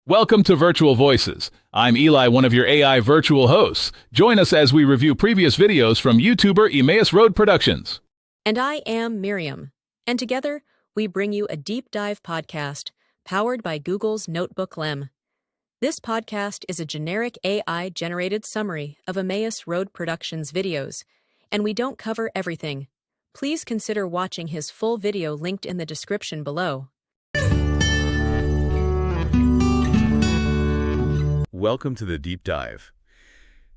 Welcome to Virtual Voices. I'm Eli, one of your AI virtual hosts. Join us as we review previous videos from YouTuber Emmaus Road Productions. And I am Miriam. And together, we bring you a deep dive podcast powered by Google's NotebookLM. This podcast is a generic AI-generated summary of Emmaus Road Productions videos, and we don't cover everything. Please consider watching his full video linked in the description below. Welcome to the deep dive.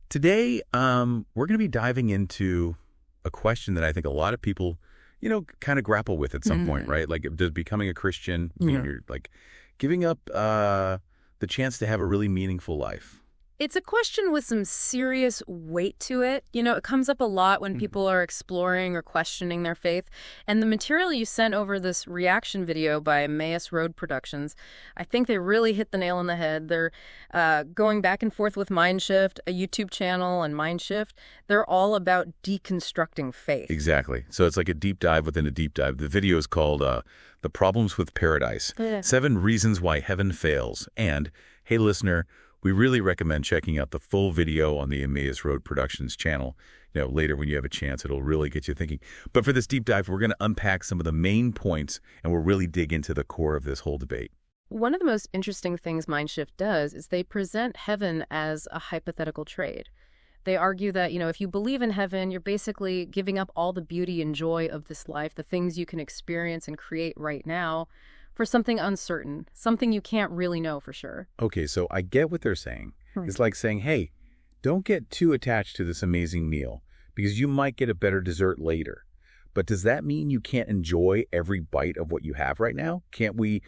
Today, we're going to be diving into a question that I think a lot of people, kind of grapple with at some point, right? Like, does becoming a Christian, you're like giving up the chance to have a really meaningful life? It's a question with some serious weight to it. It comes up a lot when people are exploring or questioning their faith. And the material you sent over this reaction video by Emmaus Road Productions, I think they really hit the nail on the head. They're going back and forth with Mindshift, a YouTube channel, and Mindshift. They're all about deconstructing faith. Exactly. So it's like a deep dive within a deep dive. The video is called The Problems with Paradise, 7 Reasons Why Heaven Fails. And, hey, listener, we really recommend checking out the full video on the Emmaus Road Productions channel. Later when you have a chance, it'll really get you thinking. But for this deep dive, we're going to unpack some of the main points, and we'll really dig into the core of this whole debate. One of the most interesting things Mindshift does is they present heaven as a hypothetical trade. They argue that, if you believe in heaven, you're basically giving up all the beauty and joy of this life, the things you can experience and create right now, for something uncertain, something you can't really know for sure. Okay, so I get what they're saying. It's like saying, hey, don't get too attached to this amazing meal because you might get a better dessert later. But does that mean you can't enjoy every bite of what you have right now? Can't we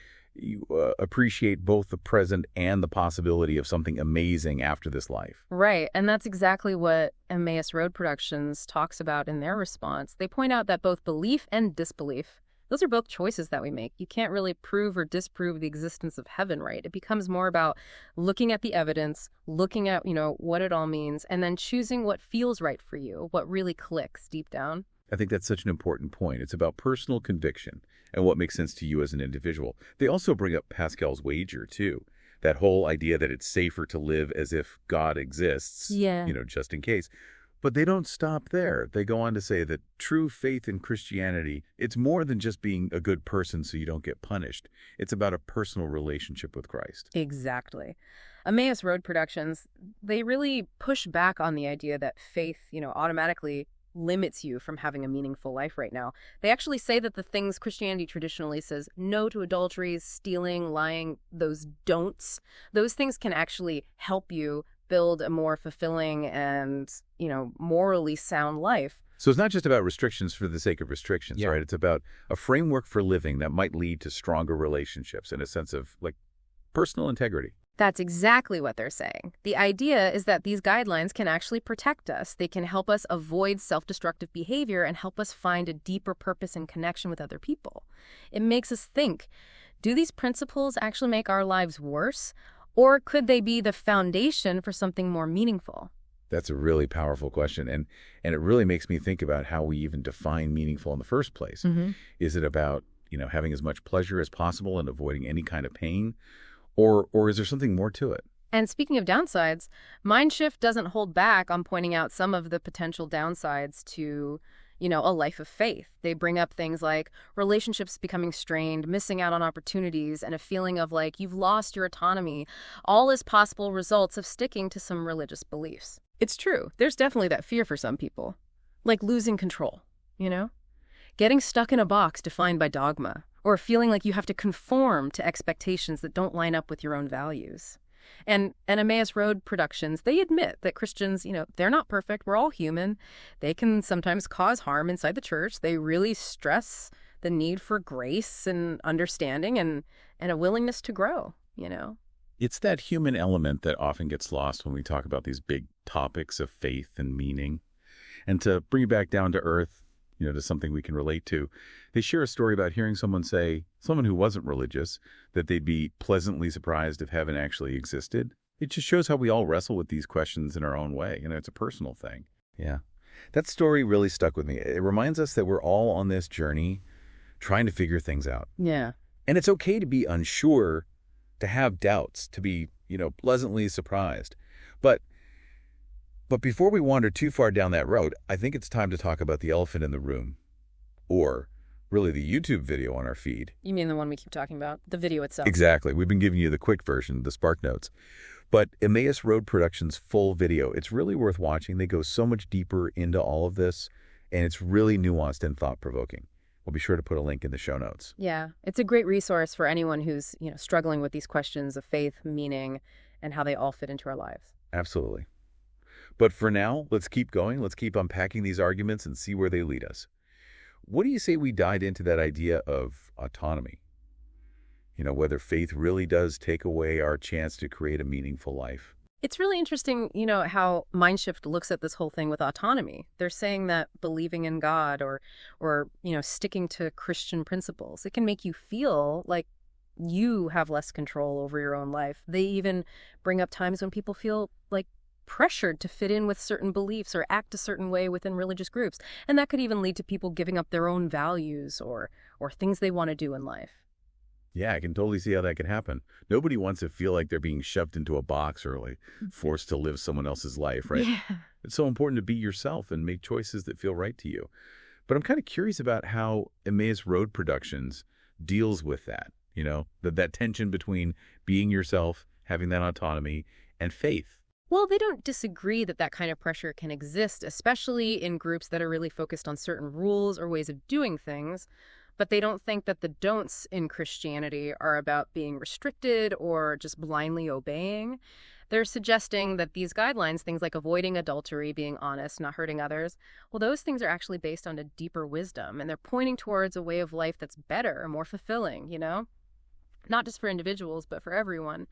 appreciate both the present and the possibility of something amazing after this life? Right, and that's exactly what Emmaus Road Productions talks about in their response. They point out that both belief and disbelief, those are both choices that we make. You can't really prove or disprove the existence of heaven, right? It becomes more about looking at the evidence, looking at, what it all means, and then choosing what feels right for you, what really clicks deep down. I think that's such an important point. It's about personal conviction and what makes sense to you as an individual. They also bring up Pascal's wager, too. That whole idea that it's safer to live as if God exists, just in case. But they don't stop there. They go on to say that true faith in Christianity, it's more than just being a good person so you don't get punished. It's about a personal relationship with Christ. Exactly. Emmaus Road Productions, they really push back on the idea that faith, automatically limits you from having a meaningful life right now. They actually say that the things Christianity traditionally says no to adultery, stealing, lying, those don'ts, those things can actually help you build a more fulfilling and, morally sound life. So it's not just about restrictions for the sake of restrictions, right? It's about a framework for living that might lead to stronger relationships and a sense of, personal integrity. That's exactly what they're saying. The idea is that these guidelines can actually protect us. They can help us avoid self-destructive behavior and help us find a deeper purpose and connection with other people. It makes us think, do these principles actually make our lives worse? Or could they be the foundation for something more meaningful? That's a really powerful question. And it really makes me think about how we even define meaningful in the first place. Is it about, having as much pleasure as possible and avoiding any kind of pain? Or is there something more to it? And speaking of downsides, Mindshift doesn't hold back on pointing out some of the potential downsides to a life of faith. They bring up things like relationships becoming strained, missing out on opportunities, and a feeling of you've lost your autonomy, all as possible results of sticking to some religious beliefs. It's true. There's definitely that fear for some people, like losing control, getting stuck in a box defined by dogma, or feeling like you have to conform to expectations that don't line up with your own values. And Emmaus Road Productions, they admit that Christians, they're not perfect. We're all human. They can sometimes cause harm inside the church. They really stress the need for grace and understanding and a willingness to grow, It's that human element that often gets lost when we talk about these big topics of faith and meaning. And to bring it back down to earth, to something we can relate to, they share a story about hearing someone who wasn't religious, that they'd be pleasantly surprised if heaven actually existed. It just shows how we all wrestle with these questions in our own way. It's a personal thing. Yeah. That story really stuck with me. It reminds us that we're all on this journey trying to figure things out. Yeah. And it's okay to be unsure to have doubts, to be, pleasantly surprised. But before we wander too far down that road, I think it's time to talk about the elephant in the room, or really the YouTube video on our feed. You mean the one we keep talking about, the video itself? Exactly. We've been giving you the quick version, the Spark Notes. But Emmaus Road Productions' full video, it's really worth watching. They go so much deeper into all of this, and it's really nuanced and thought-provoking. We'll be sure to put a link in the show notes. Yeah, it's a great resource for anyone who's, struggling with these questions of faith, meaning, and how they all fit into our lives. Absolutely. But for now, let's keep going. Let's keep unpacking these arguments and see where they lead us. What do you say we dive into that idea of autonomy? Whether faith really does take away our chance to create a meaningful life. It's really interesting, how Mindshift looks at this whole thing with autonomy. They're saying that believing in God or sticking to Christian principles, it can make you feel like you have less control over your own life. They even bring up times when people feel like pressured to fit in with certain beliefs or act a certain way within religious groups. And that could even lead to people giving up their own values or things they want to do in life. Yeah, I can totally see how that could happen. Nobody wants to feel like they're being shoved into a box or forced to live someone else's life, right? Yeah. It's so important to be yourself and make choices that feel right to you. But I'm kind of curious about how Emmaus Road Productions deals with that, that tension between being yourself, having that autonomy, and faith. Well, they don't disagree that kind of pressure can exist, especially in groups that are really focused on certain rules or ways of doing things. But they don't think that the don'ts in Christianity are about being restricted or just blindly obeying. They're suggesting that these guidelines, things like avoiding adultery, being honest, not hurting others, well, those things are actually based on a deeper wisdom, and they're pointing towards a way of life that's better, more fulfilling, Not just for individuals, but for everyone.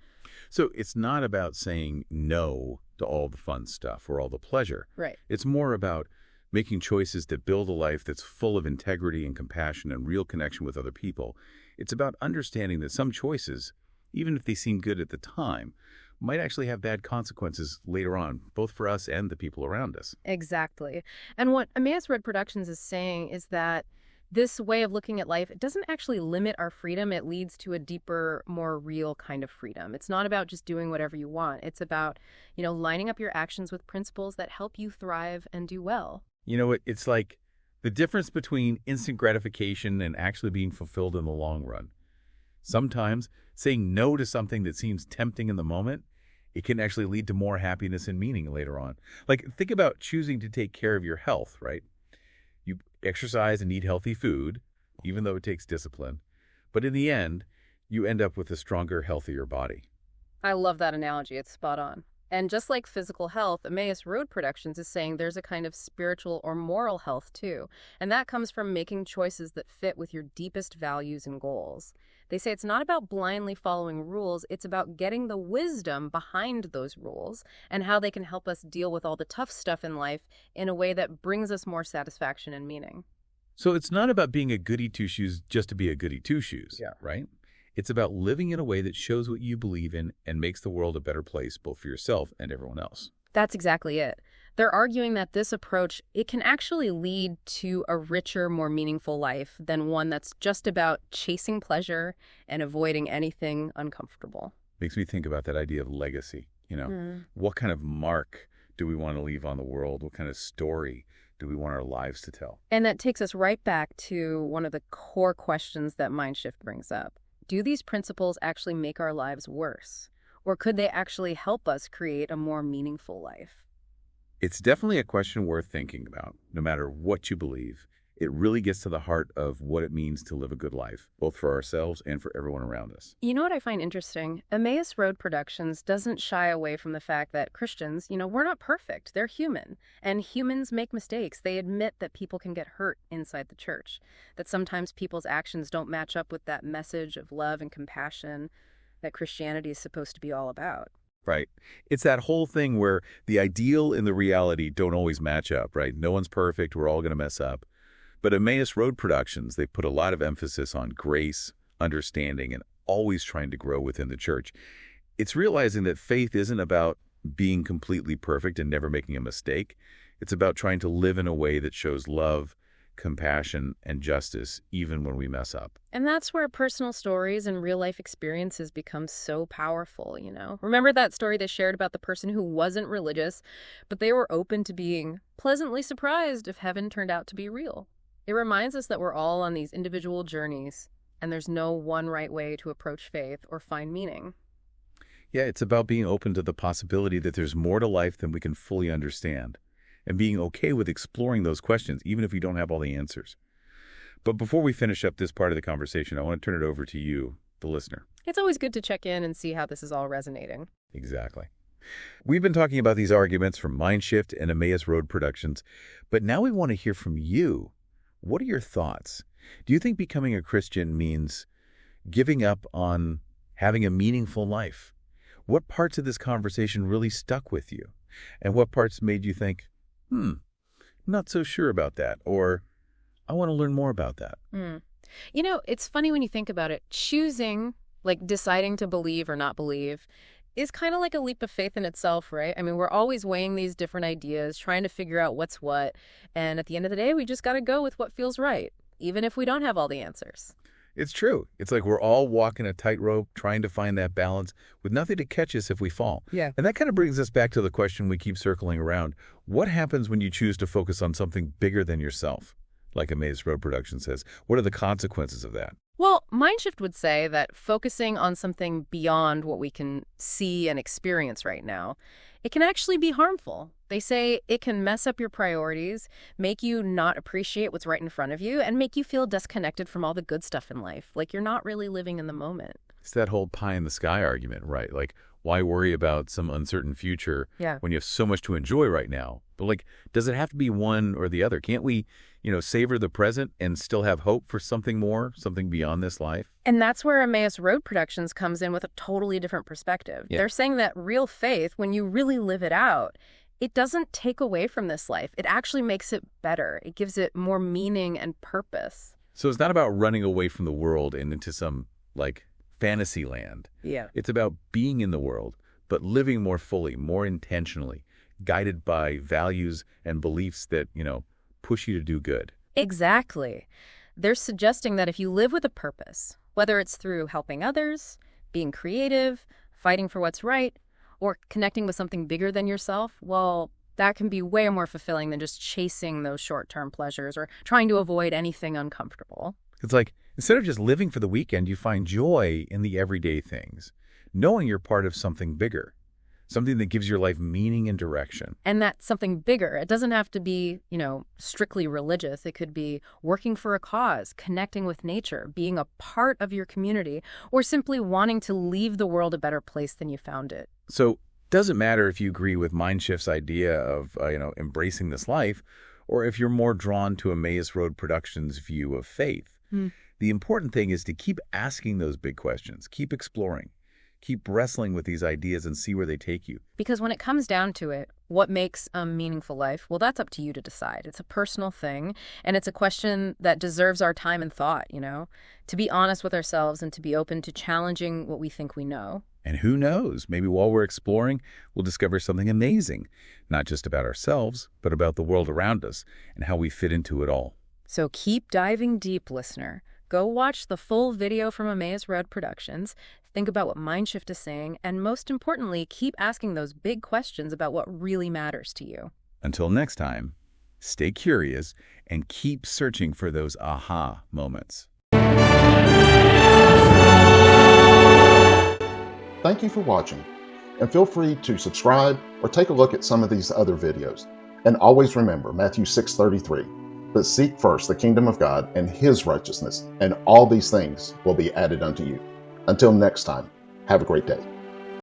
So it's not about saying no to all the fun stuff or all the pleasure. Right. It's more about making choices that build a life that's full of integrity and compassion and real connection with other people. It's about understanding that some choices, even if they seem good at the time, might actually have bad consequences later on, both for us and the people around us. Exactly. And what Emmaus Road Productions is saying is that this way of looking at life, it doesn't actually limit our freedom. It leads to a deeper, more real kind of freedom. It's not about just doing whatever you want. It's about, lining up your actions with principles that help you thrive and do well. It's like the difference between instant gratification and actually being fulfilled in the long run. Sometimes saying no to something that seems tempting in the moment, it can actually lead to more happiness and meaning later on. Like, think about choosing to take care of your health, right? You exercise and eat healthy food, even though it takes discipline. But in the end, you end up with a stronger, healthier body. I love that analogy. It's spot on. And just like physical health, Emmaus Road Productions is saying there's a kind of spiritual or moral health too. And that comes from making choices that fit with your deepest values and goals. They say it's not about blindly following rules, it's about getting the wisdom behind those rules and how they can help us deal with all the tough stuff in life in a way that brings us more satisfaction and meaning. So it's not about being a goody two-shoes just to be a goody two-shoes, right? It's about living in a way that shows what you believe in and makes the world a better place both for yourself and everyone else. That's exactly it. They're arguing that this approach, it can actually lead to a richer, more meaningful life than one that's just about chasing pleasure and avoiding anything uncomfortable. Makes me think about that idea of legacy. What kind of mark do we want to leave on the world? What kind of story do we want our lives to tell? And that takes us right back to one of the core questions that Mindshift brings up. Do these principles actually make our lives worse? Or could they actually help us create a more meaningful life? It's definitely a question worth thinking about, no matter what you believe. It really gets to the heart of what it means to live a good life, both for ourselves and for everyone around us. You know what I find interesting? Emmaus Road Productions doesn't shy away from the fact that Christians, we're not perfect. They're human. And humans make mistakes. They admit that people can get hurt inside the church, that sometimes people's actions don't match up with that message of love and compassion that Christianity is supposed to be all about. Right. It's that whole thing where the ideal and the reality don't always match up, right? No one's perfect. We're all going to mess up. But Emmaus Road Productions, they put a lot of emphasis on grace, understanding, and always trying to grow within the church. It's realizing that faith isn't about being completely perfect and never making a mistake. It's about trying to live in a way that shows love, compassion, and justice even when we mess up. And that's where personal stories and real-life experiences become so powerful, you know? Remember that story they shared about the person who wasn't religious, but they were open to being pleasantly surprised if heaven turned out to be real? It reminds us that we're all on these individual journeys, and there's no one right way to approach faith or find meaning. Yeah, it's about being open to the possibility that there's more to life than we can fully understand, and being okay with exploring those questions, even if we don't have all the answers. But before we finish up this part of the conversation, I want to turn it over to you, the listener. It's always good to check in and see how this is all resonating. Exactly. We've been talking about these arguments from Mindshift and Emmaus Road Productions, but now we want to hear from you. What are your thoughts? Do you think becoming a Christian means giving up on having a meaningful life? What parts of this conversation really stuck with you? And what parts made you think, not so sure about that, or I want to learn more about that? You know, it's funny when you think about it. Choosing, like deciding to believe or not believe, is kind of like a leap of faith in itself, right? I mean, we're always weighing these different ideas, trying to figure out what's what. And at the end of the day, we just got to go with what feels right, even if we don't have all the answers. It's true. It's like we're all walking a tightrope, trying to find that balance with nothing to catch us if we fall. Yeah. And that kind of brings us back to the question we keep circling around. What happens when you choose to focus on something bigger than yourself? Like Emmaus Road Production says, what are the consequences of that? Well, Mindshift would say that focusing on something beyond what we can see and experience right now, it can actually be harmful. They say it can mess up your priorities, make you not appreciate what's right in front of you, and make you feel disconnected from all the good stuff in life, like you're not really living in the moment. It's that whole pie in the sky argument, right? Like, why worry about some uncertain future when you have so much to enjoy right now? But like, does it have to be one or the other? Can't we, savor the present and still have hope for something more, something beyond this life? And that's where Emmaus Road Productions comes in with a totally different perspective. Yeah. They're saying that real faith, when you really live it out, it doesn't take away from this life. It actually makes it better. It gives it more meaning and purpose. So it's not about running away from the world and into some, fantasy land. Yeah. It's about being in the world, but living more fully, more intentionally, guided by values and beliefs that, push you to do good. Exactly. They're suggesting that if you live with a purpose, whether it's through helping others, being creative, fighting for what's right, or connecting with something bigger than yourself, well, that can be way more fulfilling than just chasing those short-term pleasures or trying to avoid anything uncomfortable. It's like, instead of just living for the weekend, you find joy in the everyday things, knowing you're part of something bigger, something that gives your life meaning and direction. And that's something bigger. It doesn't have to be, strictly religious. It could be working for a cause, connecting with nature, being a part of your community, or simply wanting to leave the world a better place than you found it. So it doesn't matter if you agree with Mindshift's idea of, embracing this life, or if you're more drawn to Emmaus Road Productions' view of faith. The important thing is to keep asking those big questions, keep exploring, keep wrestling with these ideas and see where they take you. Because when it comes down to it, what makes a meaningful life? Well, that's up to you to decide. It's a personal thing, and it's a question that deserves our time and thought, to be honest with ourselves and to be open to challenging what we think we know. And who knows, maybe while we're exploring, we'll discover something amazing, not just about ourselves, but about the world around us and how we fit into it all. So keep diving deep, listener. Go watch the full video from Emmaus Road Productions, think about what Mindshift is saying, and most importantly, keep asking those big questions about what really matters to you. Until next time, stay curious and keep searching for those aha moments. Thank you for watching, and feel free to subscribe or take a look at some of these other videos. And always remember Matthew 6:33, but seek first the kingdom of God and his righteousness, and all these things will be added unto you. Until next time, have a great day.